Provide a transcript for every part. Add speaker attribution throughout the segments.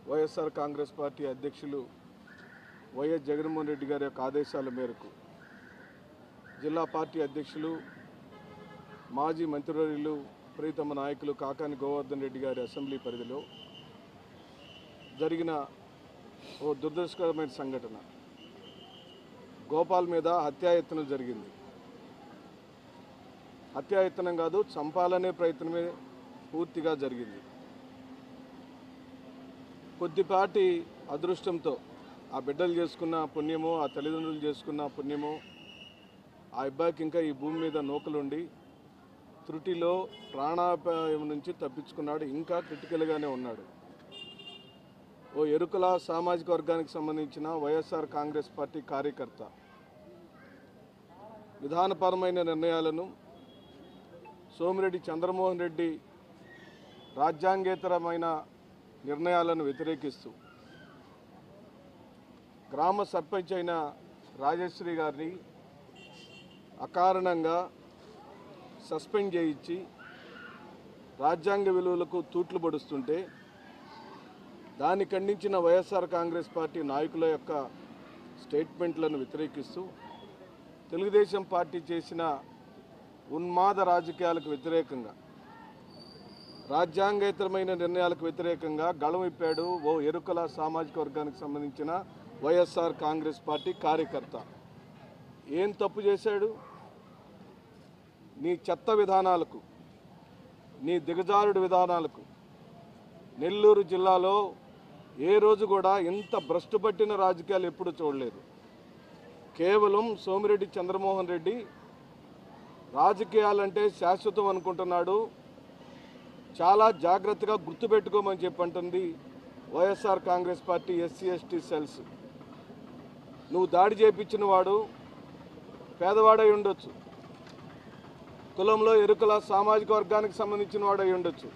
Speaker 1: YSR Congress party అధ్యక్షులు YS Jaganmohan Reddy గారి యొక్క ఆదేశాల మేరకు జిల్లా పార్టీ అధ్యక్షులు మాజీ మంత్రివర్యులు ప్రీతమ నాయకులు కాకాని గోవర్ధన్ రెడ్డి గారి అసెంబ్లీ పరిధిలో జరిగిన ఓ దురదృష్టకరమైన సంఘటన. గోపాల్ మీద హత్యాయత్నం జరిగింది. హత్యాయత్నం కాదు, చంపాలనే ప్రయత్నమే పూర్తిగా జరిగింది. కొద్దిపాటి అదృష్టంతో ఆ బిడ్డలు చేసుకున్న పుణ్యమో, ఆ తల్లిదండ్రులు చేసుకున్న పుణ్యమో, ఆ అబ్బాయికి ఇంకా ఈ భూమి మీద నూకలుండి త్రుటిలో ప్రాణాపాయం నుంచి తప్పించుకున్నాడు. ఇంకా క్రిటికల్గానే ఉన్నాడు. ఓ ఎరుకల సామాజిక వర్గానికి సంబంధించిన వైఎస్ఆర్ కాంగ్రెస్ పార్టీ కార్యకర్త విధానపరమైన నిర్ణయాలను సోమిరెడ్డి చంద్రమోహన్ రెడ్డి రాజ్యాంగేతరమైన నిర్ణయాలను వ్యతిరేకిస్తూ గ్రామ సర్పంచ్ అయిన రాజశ్రీ గారిని అకారణంగా సస్పెండ్ చేయించి రాజ్యాంగ విలువలకు తూట్లు పడుస్తుంటే దాన్ని ఖండించిన వైఎస్ఆర్ కాంగ్రెస్ పార్టీ నాయకుల యొక్క స్టేట్మెంట్లను వ్యతిరేకిస్తూ తెలుగుదేశం పార్టీ చేసిన ఉన్మాద రాజకీయాలకు వ్యతిరేకంగా, రాజ్యాంగేతరమైన నిర్ణయాలకు వ్యతిరేకంగా గళం విప్పాడు ఓ ఎరుకల సామాజిక వర్గానికి సంబంధించిన వైఎస్ఆర్ కాంగ్రెస్ పార్టీ కార్యకర్త. ఏం తప్పు చేశాడు? నీ చెత్త విధానాలకు, నీ దిగజారుడు విధానాలకు నెల్లూరు జిల్లాలో ఏ రోజు కూడా ఇంత భ్రష్టు పట్టిన రాజకీయాలు ఎప్పుడు చూడలేదు. కేవలం సోమిరెడ్డి చంద్రమోహన్ రెడ్డి రాజకీయాలంటే శాశ్వతం అనుకుంటున్నాడు. చాలా జాగ్రత్తగా గుర్తుపెట్టుకోమని చెప్పంటుంది YSR Congress party SC ST cells. నువ్వు దాడి చేయించిన వాడు పేదవాడై ఉండొచ్చు, కులంలో ఎరుకల సామాజిక వర్గానికి సంబంధించిన వాడై ఉండొచ్చు,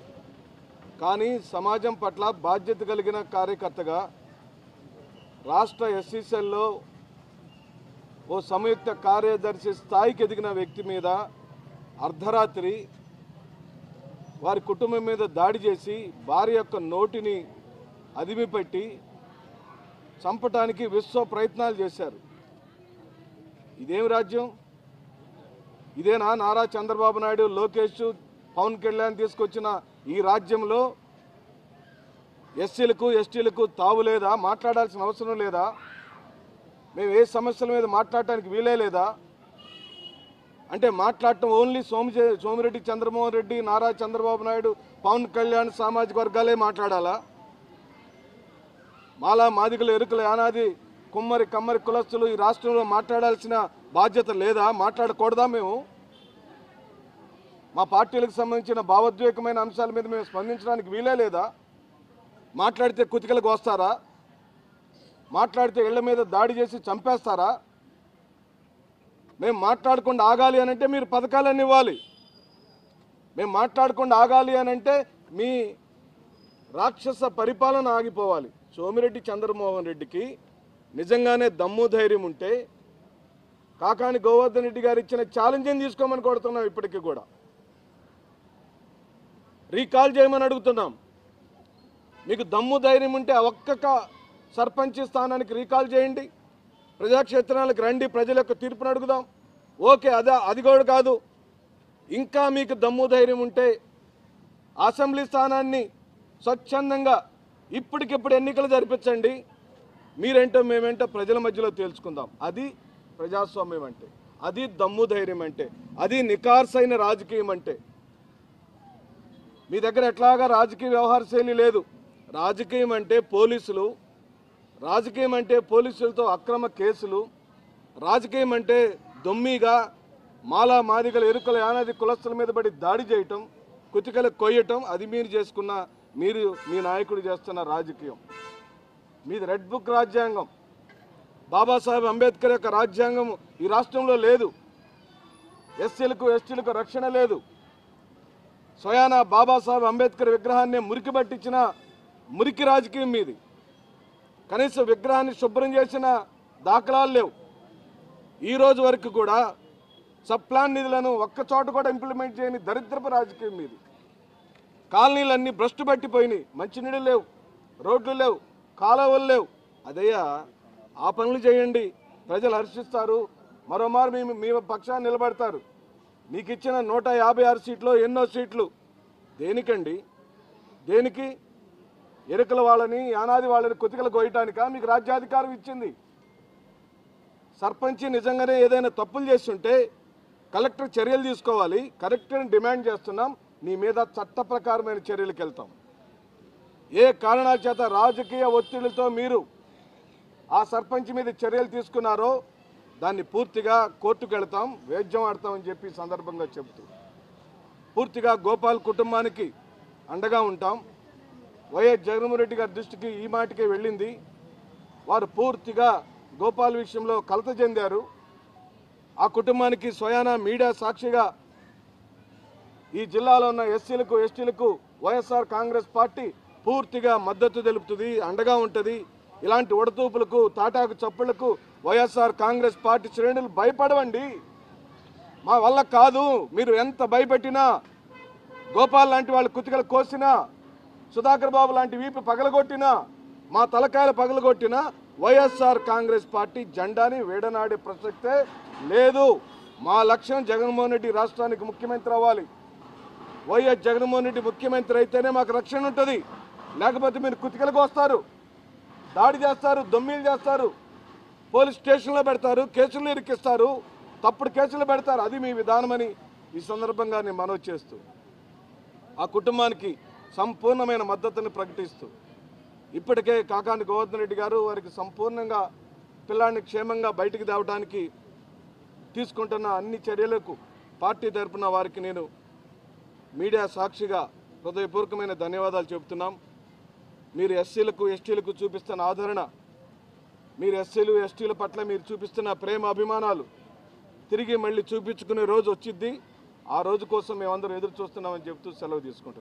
Speaker 1: కానీ సమాజం పట్ల బాధ్యత కలిగిన కార్యకర్తగా రాష్ట్ర ఎస్సీ సెల్లో ఓ సంయుక్త కార్యదర్శి స్థాయికి ఎదిగిన వ్యక్తి మీద అర్ధరాత్రి వారి కుటుంబం మీద దాడి చేసి భార్య యొక్క నోటిని అదిమిపెట్టి చంపటానికి విశ్వ ప్రయత్నాలు చేశారు. ఇదేం రాజ్యం? ఇదేనా నారా చంద్రబాబు నాయుడు, లోకేష్, పవన్ కళ్యాణ్ తీసుకొచ్చిన ఈ రాజ్యంలో ఎస్సీలకు ఎస్టీలకు తావు లేదా? మాట్లాడాల్సిన అవసరం లేదా? మేము ఏ సమస్యల మీద మాట్లాడటానికి వీలే లేదా? అంటే మాట్లాడటం ఓన్లీ సోమిరెడ్డి చంద్రమోహన్ రెడ్డి, నారా చంద్రబాబు నాయుడు, పవన్ కళ్యాణ్ సామాజిక వర్గాలే మాట్లాడాలా? మాలా మాదిగలు, ఎరుకలు, యానాది, కుమ్మరి, కమ్మరి కులస్తులు ఈ రాష్ట్రంలో మాట్లాడాల్సిన బాధ్యత లేదా? మాట్లాడకూడదా? మేము మా పార్టీలకు సంబంధించిన భావోద్వేగమైన అంశాల మీద మేము స్పందించడానికి వీలే లేదా? మాట్లాడితే కుతికలకు వస్తారా? మాట్లాడితే ఇళ్ల మీద దాడి చేసి చంపేస్తారా? మేము మాట్లాడకుండా ఆగాలి అనంటే మీరు పథకాలన్నీ ఇవ్వాలి. మేము మాట్లాడకుండా ఆగాలి అనంటే మీ రాక్షస పరిపాలన ఆగిపోవాలి. సోమిరెడ్డి చంద్రమోహన్ రెడ్డికి నిజంగానే దమ్ము ధైర్యం ఉంటే కాకాని గోవర్ధన్ రెడ్డి గారు ఇచ్చిన ఛాలెంజ్ని తీసుకోమని కోరుతున్నాం. ఇప్పటికీ కూడా రీకాల్ చేయమని అడుగుతున్నాం. మీకు దమ్ము ధైర్యం ఉంటే ఒక్క సర్పంచ్ స్థానానికి రీకాల్ చేయండి, ప్రజాక్షేత్రాలకు రండి, ప్రజల యొక్క తీర్పును అడుగుదాం. ఓకే, అది కూడా కాదు, ఇంకా మీకు దమ్ము ధైర్యం ఉంటే అసెంబ్లీ స్థానాన్ని స్వచ్ఛందంగా ఇప్పటికిప్పుడు ఎన్నికలు జరిపించండి. మీరేంటో మేమేంటో ప్రజల మధ్యలో తేల్చుకుందాం. అది ప్రజాస్వామ్యం అంటే, అది దమ్ము ధైర్యం అంటే, అది నికార్సైన రాజకీయం అంటే. మీ దగ్గర ఎట్లాగా రాజకీయ వ్యవహార శైలి లేదు. రాజకీయం అంటే పోలీసులు, రాజకీయం అంటే పోలీసులతో అక్రమ కేసులు, రాజకీయం అంటే దొమ్మిగా మాలా మాదిగల, ఎరుకల, యానాది కులస్తుల మీద పడి దాడి చేయటం, కుతికలు కొయ్యటం, అది మీరు చేసుకున్న, మీరు మీ నాయకుడు చేస్తున్న రాజకీయం. మీది రెడ్ బుక్ రాజ్యాంగం. బాబాసాహెబ్ అంబేద్కర్ యొక్క రాజ్యాంగం ఈ రాష్ట్రంలో లేదు. ఎస్సీలకు ఎస్టీలకు రక్షణ లేదు. స్వయాన బాబాసాహెబ్ అంబేద్కర్ విగ్రహాన్ని మురికి పట్టించిన మురికి రాజకీయం మీది. కనీసం విగ్రహాన్ని శుభ్రం చేసిన దాఖలాలు లేవు. ఈ రోజు వరకు కూడా సబ్ ప్లాన్ నిధులను ఒక్క చోట కూడా ఇంప్లిమెంట్ చేయని దరిద్రపు రాజకీయం మీది. కాలనీలన్నీ భ్రష్టు పట్టిపోయినాయి, మంచినీళ్ళు లేవు, రోడ్లు లేవు, కాలువలు లేవు. అదయ్యా, ఆ పనులు చేయండి, ప్రజలు హర్షిస్తారు, మరోమారు మీ పక్షాన్ని నిలబడతారు. మీకు ఇచ్చిన 156 సీట్లు ఎన్నో సీట్లు దేనికండి? దేనికి? ఎరుకల వాళ్ళని, యానాది వాళ్ళని కుతికలు కోయటానికా మీకు రాజ్యాధికారం ఇచ్చింది? సర్పంచి నిజంగానే ఏదైనా తప్పులు చేస్తుంటే కలెక్టర్ చర్యలు తీసుకోవాలి. కలెక్టర్ని డిమాండ్ చేస్తున్నాం, నీ మీద చట్ట ప్రకారమైన చర్యలకు వెళ్తాం. ఏ కారణాల చేత రాజకీయ ఒత్తిడితో మీరు ఆ సర్పంచ్ మీద చర్యలు తీసుకున్నారో దాన్ని పూర్తిగా కోర్టుకు వెళ్తాం, వేద్యం ఆడతామని చెప్పి సందర్భంగా చెబుతూ పూర్తిగా గోపాల్ కుటుంబానికి అండగా ఉంటాం. వైఎస్ జగన్మోహన్ రెడ్డి గారి దృష్టికి ఈ మాటకే వెళ్ళింది. వారు పూర్తిగా గోపాల్ విషయంలో కలత చెందారు. ఆ కుటుంబానికి స్వయాన మీడియా సాక్షిగా ఈ జిల్లాలో ఉన్న ఎస్సీలకు ఎస్టీలకు వైఎస్ఆర్ కాంగ్రెస్ పార్టీ పూర్తిగా మద్దతు తెలుపుతుంది, అండగా ఉంటుంది. ఇలాంటి ఒడతూపులకు, తాటాకు చప్పుళ్లకు వైఎస్ఆర్ కాంగ్రెస్ పార్టీ శ్రేణులు భయపడవండి. మా వల్ల కాదు. మీరు ఎంత భయపెట్టినా, గోపాల్ లాంటి వాళ్ళు కుతికలు కోసినా, సుధాకర్ బాబు లాంటి వీపు పగలగొట్టినా, మా తలకాయలు పగలగొట్టినా వైఎస్ఆర్ కాంగ్రెస్ పార్టీ జెండాని వేడనాడే ప్రసక్తే లేదు. మా లక్ష్యం జగన్మోహన్ రెడ్డి రాష్ట్రానికి ముఖ్యమంత్రి అవ్వాలి. వైఎస్ జగన్మోహన్ రెడ్డి ముఖ్యమంత్రి అయితేనే మాకు రక్షణ ఉంటుంది. లేకపోతే మీరు కుతికలకు వస్తారు, దాడి చేస్తారు, దొమ్మీలు చేస్తారు, పోలీస్ స్టేషన్లో పెడతారు, కేసులు ఇరికిస్తారు, తప్పుడు కేసులు పెడతారు. అది మీ విధానమని ఈ సందర్భంగా నేను మనవి చేస్తూ ఆ కుటుంబానికి సంపూర్ణమైన మద్దతుని ప్రకటిస్తూ ఇప్పటికే కాకాని గోవర్ధన్ రెడ్డి గారు వారికి సంపూర్ణంగా పిల్లాడిని క్షేమంగా బయటికి తేవడానికి తీసుకుంటున్న అన్ని చర్యలకు పార్టీ తరపున వారికి నేను మీడియా సాక్షిగా హృదయపూర్వకమైన ధన్యవాదాలు చెబుతున్నాం. మీరు ఎస్సీలకు ఎస్టీలకు చూపిస్తున్న ఆదరణ, మీరు ఎస్సీలు ఎస్టీల పట్ల మీరు చూపిస్తున్న ప్రేమ అభిమానాలు తిరిగి మళ్ళీ చూపించుకునే రోజు వచ్చిద్ది. ఆ రోజు కోసం మేమందరం ఎదురు చూస్తున్నామని చెబుతూ సెలవు తీసుకుంటాం.